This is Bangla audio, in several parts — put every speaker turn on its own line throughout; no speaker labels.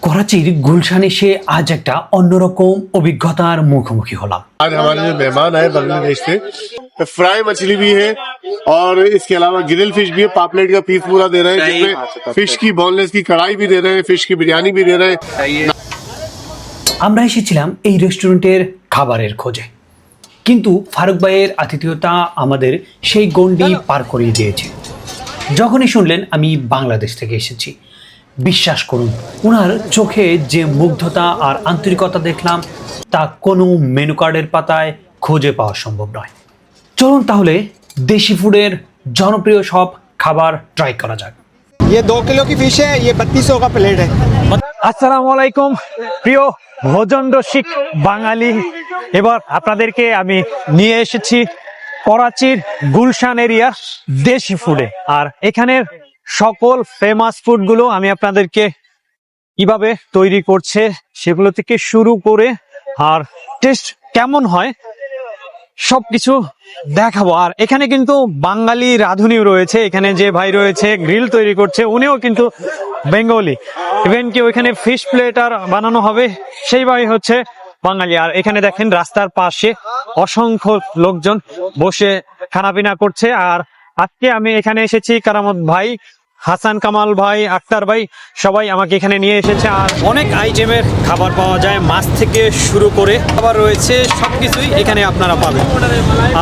कराचीर गुलशान एसे आज একটা অন্যরকম অভিজ্ঞতার মুখোমুখি হলাম।
आज हमारे जो मेहमान आए बांग्लादेश से, फ्राई मछली भी है और इसके अलावा ग्रिल फिश भी है। पापलेट का पीस पूरा दे रहे हैं, जिसमें फिश की बोनलेस की कढ़ाई भी दे रहे हैं, फिश की बिरयानी भी दे रहे हैं।
আমরা এসেছিলাম এই রেস্টুরেন্টের খাবারের খোঁজে, কিন্তু ফারুক ভাইয়ের আতিথেয়তা আমাদের সেই গণ্ডি পার করিয়ে দিয়েছে। যখনই শুনলেন আমি বাংলাদেশ থেকে এসেছি, বিশ্বাস করুন ওনার চোখে যে মুগ্ধতা আর আন্তরিকতা দেখলাম তা কোনো মেনু কার্ডের পাতায় খুঁজে পাওয়া সম্ভব নয়। চলুন তাহলে দেশি ফুডের জনপ্রিয় সব খাবার ট্রাই করা যাক।
ये 2 किलो की फिश है, ये 3200 का प्लेट है।
আসসালামু আলাইকুম প্রিয় ভোজন রসিক বাঙালি, এবার আপনাদেরকে আমি নিয়ে এসেছি করাচির গুলশান এরিয়ার দেশি ফুডে। আর এখানের সকল ফেমাস ফুডগুলো আমি আপনাদেরকে কিভাবে তৈরি করছে সেগুলো থেকে শুরু করে আর টেস্ট কেমন হয় সবকিছু দেখাবো। আর এখানে কিন্তু বাঙালি রাঁধুনিও রয়েছে, এখানে যে ভাই রয়েছে গ্রিল তৈরি করছে উনিও কিন্তু বেঙ্গলি। ইভেন কি ওইখানে ফিশ প্লেট আর বানানো হবে সেই ভাই হচ্ছে বাঙালি। আর এখানে দেখেন রাস্তার পাশে অসংখ্য লোকজন বসে খানাপিনা করছে। আর আজকে আমি এখানে এসেছি কারামত ভাই, হাসান কামাল ভাই, আক্তার ভাই সবাই আমাকে এখানে নিয়ে এসেছে। আর অনেক আইটেমের খাবার পাওয়া যায়, মাছ থেকে শুরু করে খাবার রয়েছে, সবকিছুই এখানে আপনারা পাবেন।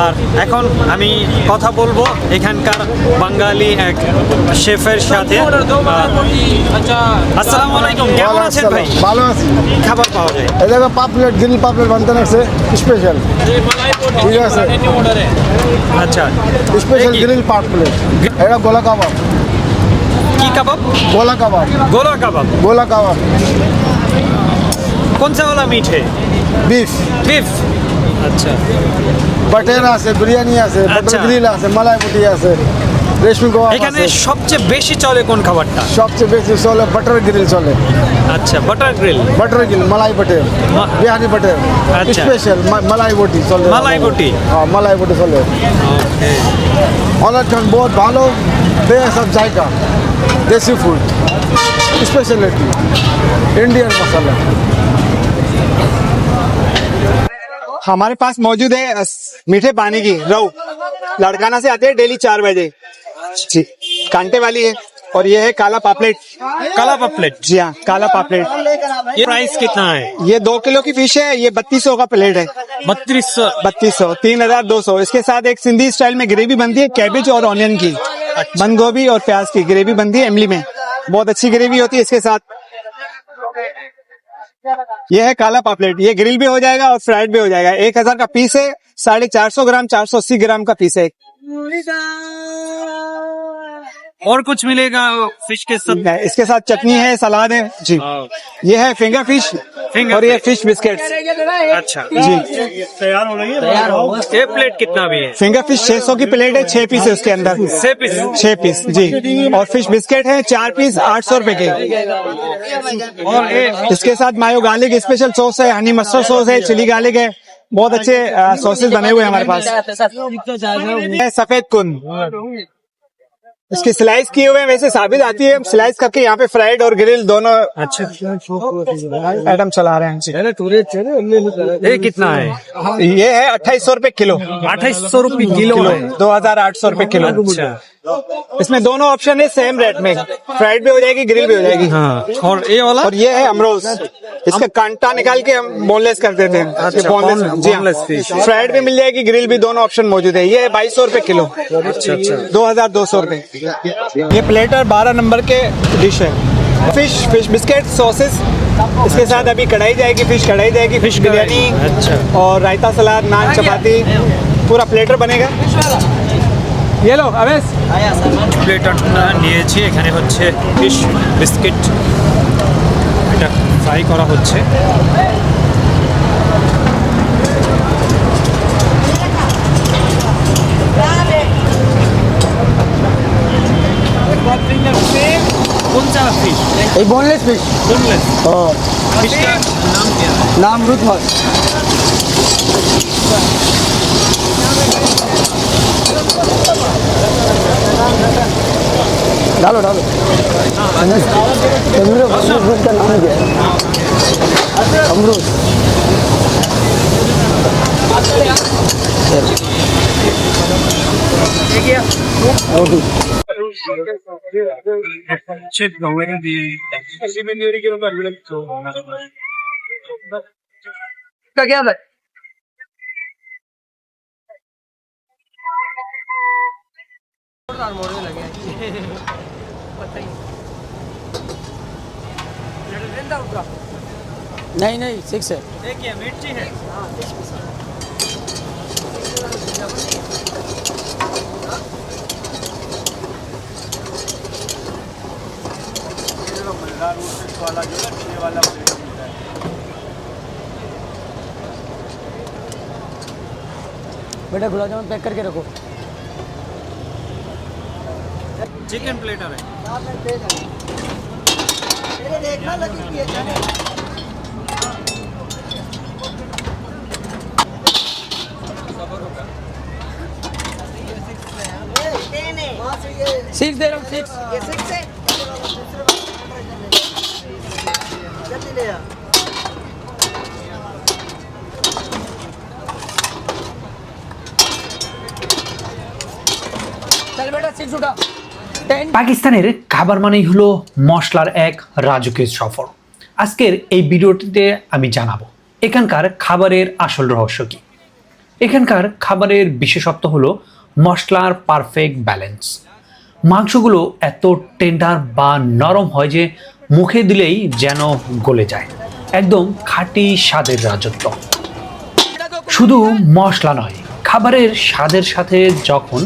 আর এখন আমি কথা বলবো এখানকার বাঙালি এক শেফের সাথে। আসসালামু আলাইকুম, কেমন আছেন ভাই?
ভালো আছে।
খাবার পাওয়া যায়
এই জায়গা পাপলেট, গ্রিল পাপলেট বানতে লাগছে স্পেশাল। ঠিক আছে,
আচ্ছা,
স্পেশাল গ্রিল পাপলেট। এটা গোলা কাবাব।
কি কাবাব?
গোলা কাবাব।
গোলা কাবাব।
গোলা কাবাব।
কোন সা वाला मीट है?
বিফ।
বিফ। আচ্ছা,
বাটার আছে, বিরিয়ানি আছে, বাটার
আচ্ছা।
গ্রিল আছে, মালাই বুটি আছে, রেশমি কাবাব
এখানে
আছে।
সবচেয়ে বেশি চলে কোন খাবারটা?
সবচেয়ে বেশি চলে বাটার গ্রিল চলে।
আচ্ছা, বাটার গ্রিল।
বাটার গ্রিল, মালাই বাটার, বিহারি বাটার,
আচ্ছা।
স্পেশাল মালাই বুটি চলে।
মালাই বুটি?
হ্যাঁ, মালাই বুটি চলে।
ওকে,
অনেক বহুত ভালো সব জায়গা। देसी फूड स्पेशलिटी इंडियन मसाला हमारे पास मौजूद है। मीठे पानी की रोहू लड़काना से आते हैं डेली 4 बजे जी। कांटे वाली है। और ये है काला पापलेट।
काला पापलेट?
जी हाँ, काला पापलेट।
ये प्राइस कितना है?
ये 2 किलो की फिश है, ये 3200 का प्लेट है।
3200।
3200। इसके साथ एक सिंधी स्टाइल में ग्रेवी बनती है, कैबेज और ऑनियन की, बंद गोभी और प्याज की ग्रेवी बनती है इमली में। बहुत अच्छी ग्रेवी होती है। इसके साथ ये है काला पापलेट, ये ग्रिल भी हो जाएगा और फ्राइड भी हो जाएगा। 1000 का पीस है, 450 ग्राम, 480 ग्राम का पीस है।
और कुछ मिलेगा फिश के साथ?
इसके साथ चटनी है, सलाद है जी। ये है फिंगर फिश और ये फिश बिस्किट।
अच्छा
जी,
तैयार हो रही है। ये प्लेट कितना भी है?
फिंगर फिश 600 की प्लेट है, 6 पीस है उसके अंदर।
6 पीस?
6 पीस जी। और फिश बिस्किट है 4 पीस, 800 रुपए के।
और ये
इसके साथ मायो गार्लिक स्पेशल सॉस है, हनी मस्टर्ड सॉस है, चिली गार्लिक है। बहुत अच्छे सॉसेस बने हुए हैं हमारे पास। सफेद कुन इसकी स्लाइस किए हुए हैं, वैसे साबित आती है, स्लाइस करके यहाँ पे फ्राइड और ग्रिल दोनों
अच्छा
आइटम चला रहे हैं जी।
ये कितना है?
ये है 2800 रुपए किलो।
2800 रुपये किलो है।
2800 रुपए किलो।
अच्छा,
इसमें दोनों ऑप्शन है सेम रेट में, फ्राइड भी हो जाएगी, ग्रिल भी हो जाएगी।
हाँ। और ये वाला?
और ये है अमरोज, इसका कांटा निकाल के हम बोनलेस कर देते हैं।
अच्छा,
बोनलेस जी हाँ।
boneless fish।
फ्राइड भी मिल जाएगी, ग्रिल भी, दोनों ऑप्शन मौजूद है। ये है 2200 रुपए किलो।
अच्छा अच्छा।
2200 रुपए। ये प्लेटर 12 नंबर के डिश है। फिश बिस्किट सॉसेस, इसके साथ अभी कढ़ाई जाएगी, फिश कढ़ाई जाएगी, फिश बिरयानी,
अच्छा।
और रायता, सलाद, नान, चपाती, पूरा प्लेटर बनेगा। ये लो अवेश।
প্লেটারটা নিয়েছি, এখানে হচ্ছে ফিশ বিস্কিট, এটা ফ্রাই করা হচ্ছে। কোন सा फिश?
ये बोनलेस फिश।
बोनलेस फिश का नाम क्या है?
नाम रुतमस। डालो डालो। का नाम क्या है?
का क्या है?
नहीं नहीं 6 है।
देखिए मिर्ची है।
बेटा गुलाब जामुन पैक करके रखो।
चिकन प्लेटर है।
सिक्स दे रहा हूँ 6। चल बेटा 6 उठा 10।
পাকিস্তানের খাবার মানেই হলো মশলার এক রাজকীয় সফর। আজকের এই ভিডিওটিতে আমি জানাবো এখানকার খাবারের আসল রহস্য কি। এখানকার খাবারের বিশেষত্ব হলো মশলার পারফেক্ট ব্যালেন্স। মাংসগুলো এত টেন্ডার বা নরম হয় যে মুখে দিলেই যেন গলে যায়। একদম খাঁটি স্বাদের রাজত্ব। শুধু মশলা নয়, খাবারের স্বাদের সাথে যখন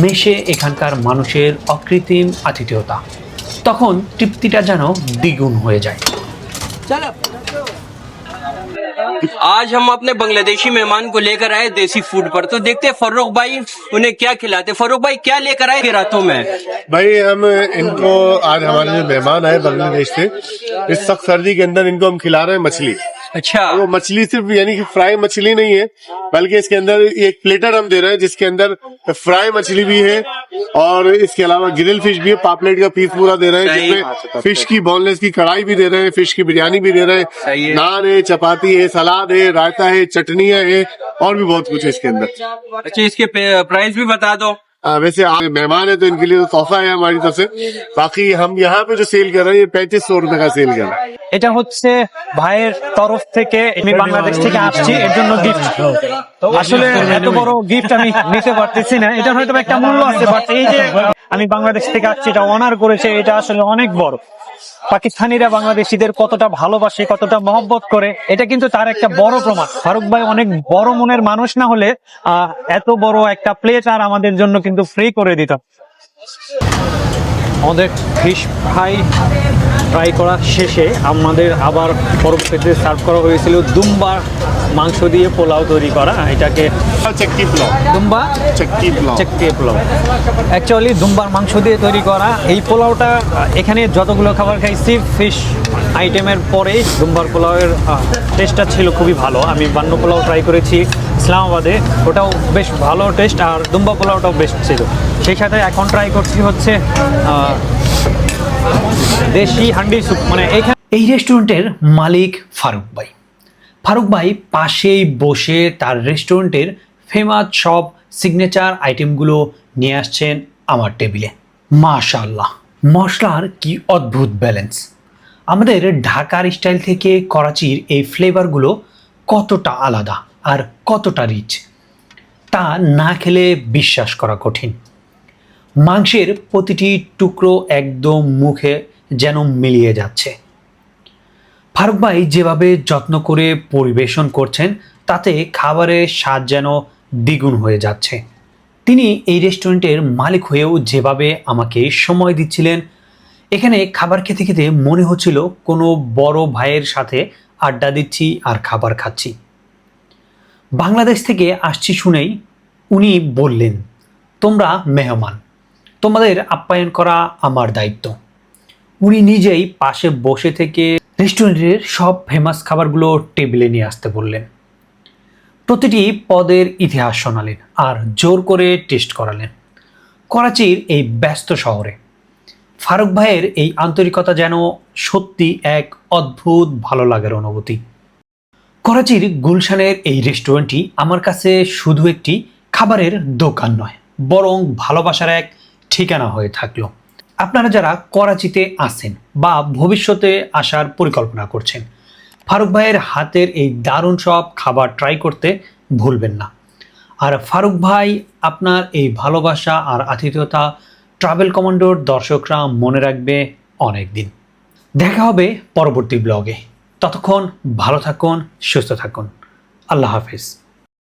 মেশে এখানকার মানুষের অকৃত্রিম আতিথেয়তা, তখন তৃপ্তিটা যেন দ্বিগুণ হয়ে যায়।
चलो
आज हम अपने बांग्लादेशी मेहमान को लेकर आए देसी फूड पर, तो देखते हैं फर्रुख भाई उन्हें क्या खिलाते। फर्रुख भाई क्या लेकर आए रातों में?
भाई हम इनको आज हमारे जो मेहमान आए बांग्लादेश से, इस सख्त सर्दी के अंदर इनको हम खिला रहे हैं मछली।
अच्छा,
वो मछली सिर्फ यानी कि फ्राई मछली नहीं है, बल्कि इसके अंदर एक प्लेटर हम दे रहे हैं जिसके अंदर फ्राई मछली भी है और इसके अलावा ग्रिल फिश भी है। पापलेट का पीस पूरा दे रहे हैं,
सही।
जिसमें फिश की बोनलेस की कढ़ाई भी दे रहे हैं, फिश की बिरयानी भी दे रहे
सही है।
हैं, नान है, चपाती है, सलाद है, रायता है, चटनियां है और भी बहुत कुछ है इसके अंदर।
अच्छा इसके प्राइस भी बता दो।
वैसे आप मेहमान है तो इनके लिए तो तोहफा है हमारी तरफ से। बाकी हम यहाँ पे जो सेल कर रहे हैं ये 3500 रुपए का सेल कर रहे हैं।
এটা হচ্ছে ভাইয়ের তরফ থেকে, আমি বাংলাদেশ থেকে আসছি এর জন্য গিফট। আসলে এত বড় গিফট আমি নিতে পারতেছি না, এটা হয়তো একটা মূল্য আছে, বাট এই যে আমি বাংলাদেশ থেকে আসছি এটা অনার করেছে, এটা আসলে অনেক বড়। পাকিস্তানিরা বাংলাদেশিদের কতটা ভালোবাসে, কতটা মহব্বত করে, এটা কিন্তু তার একটা বড় প্রমাণ। ফারুক ভাই অনেক বড় মনের মানুষ না হলে এত বড় একটা প্লেট আর আমাদের জন্য কিন্তু ফ্রি করে দিত। আমাদের ফিশ ফ্রাই ট্রাই করা শেষে আমাদের আবার পরবর্তীতে সার্ভ করা হয়েছিল দুম্বার মাংস দিয়ে পোলাও তৈরি করা। এটাকে
चक्की पुलाव,
দুম্বা
चक्की पुलाव।
চেকটি পোলাও, অ্যাকচুয়ালি দুম্বার মাংস দিয়ে তৈরি করা এই পোলাওটা। এখানে যতগুলো খাবার খাইছি ফিশ আইটেমের পরেই দুম্বার পোলাওয়ের টেস্টটা ছিল খুবই ভালো। আমি বান্ন পোলাও ট্রাই করেছি ইসলামাবাদে, ওটাও বেশ ভালো টেস্ট, আর দুম্বা পোলাওটাও বেস্ট ছিল। সেই সাথে এখন ট্রাই করছি হচ্ছে দেশি হান্ডি স্যুপ। মানে এইখানে
এই রেস্টুরেন্টের মালিক ফারুক ভাই। ফারুক ভাই পাশেই বসে তার রেস্টুরেন্টের ফেমাস সব সিগনেচার আইটেমগুলো নিয়ে আসছেন আমার টেবিলে। মাশাআল্লাহ, মশলার কি অদ্ভুত ব্যালেন্স। আমাদের ঢাকার স্টাইল থেকে করাচির এই ফ্লেভারগুলো কতটা আলাদা আর কতটা রিচ তা না খেলে বিশ্বাস করা কঠিন। মাংসের প্রতিটি টুকরো একদম মুখে যেন মিলিয়ে যাচ্ছে। ফারুক ভাই যেভাবে যত্ন করে পরিবেশন করছেন তাতে খাবারের স্বাদ যেন দ্বিগুণ হয়ে যাচ্ছে। তিনি এই রেস্টুরেন্টের মালিক হয়েও যেভাবে আমাকে সময় দিচ্ছিলেন, এখানে খাবার খেতে খেতে মনে হচ্ছিল কোনো বড় ভাইয়ের সাথে আড্ডা দিচ্ছি আর খাবার খাচ্ছি। বাংলাদেশ থেকে আসছি শুনেই উনি বললেন, তোমরা মেহমান, তোমাদের আপ্যায়ন করা আমার দায়িত্ব। উনি নিজেই পাশে বসে থেকে রেস্টুরেন্টের সব ফেমাস খাবারগুলো টেবিলে নিয়ে আসতে বললেন। প্রতিটি পদের ইতিহাস শোনালেন আর জোর করে টেস্ট করালেন। করাচির এই ব্যস্ত শহরে ফারুক ভাইয়ের এই আন্তরিকতা যেন সত্যি এক অদ্ভুত ভালো লাগার অনুভূতি। করাচির গুলশানের এই রেস্টুরেন্টটি আমার কাছে শুধু একটি খাবারের দোকান নয়, বরং ভালোবাসার এক ঠিকানা হয়ে থাকলো। আপনারা যারা করাচিতে আছেন বা ভবিষ্যতে আসার পরিকল্পনা করছেন, ফারুক ভাইয়ের হাতের এই দারুণ সব খাবার ট্রাই করতে ভুলবেন না। আর ফারুক ভাই আপনার এই ভালোবাসা আর আতিথেয়তা ট্রাভেল কমান্ডোর দর্শকরা মনে রাখবে অনেক দিন। দেখা হবে পরবর্তী ব্লগে। ততক্ষণ ভালো থাকুন, সুস্থ থাকুন। আল্লাহ হাফেজ।